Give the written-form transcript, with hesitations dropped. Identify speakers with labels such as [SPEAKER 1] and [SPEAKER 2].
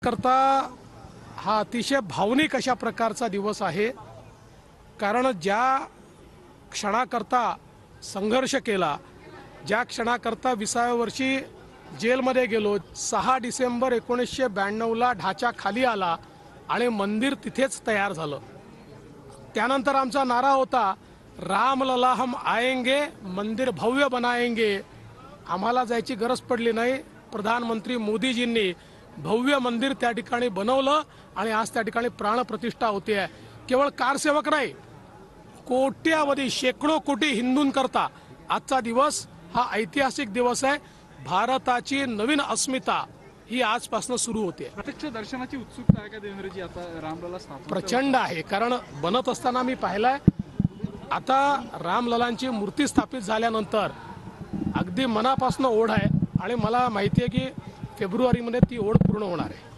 [SPEAKER 1] करता हा अतिशय भावनिक अशा प्रकारचा दिवस आहे। कारण ज्या क्षणाकरता संघर्ष केला, ज्या क्षणाकरता 20व्या वर्षी जेलमध्ये गेलो, 6 डिसेंबर 1992ला ढाचा खाली आला आणि मंदिर तिथेच तयार झालं। त्यानंतर आमचा नारा होता, रामलला हम आएंगे, मंदिर भव्य बनाएंगे। आम्हाला जायची गरज पडली नाही। प्रधानमंत्री मोदीजींनी भव्य मंदिर त्या ठिकाणी बनवलं आणि आज त्या ठिकाणी प्राणप्रतिष्ठा होते आहे। केवळ कारसेवक नाही, कोट्यावधी शेकडो कोटी हिंदूंकरता आजचा दिवस हा ऐतिहासिक दिवस आहे। भारताची नवीन अस्मिता ही आजपासून सुरू होते।
[SPEAKER 2] प्रत्यक्ष दर्शनाची उत्सुकता आहे का देवेंद्रजी? आता रामलला स्थापना
[SPEAKER 1] प्रचंड आहे, कारण बनत असताना मी पाहिलाय। आता रामललांची मूर्ती स्थापित झाल्यानंतर अगदी मनापासून ओढ आहे आणि मला माहिती आहे की फेब्रुवारीमध्ये ती ओढ पूर्ण होणार आहे।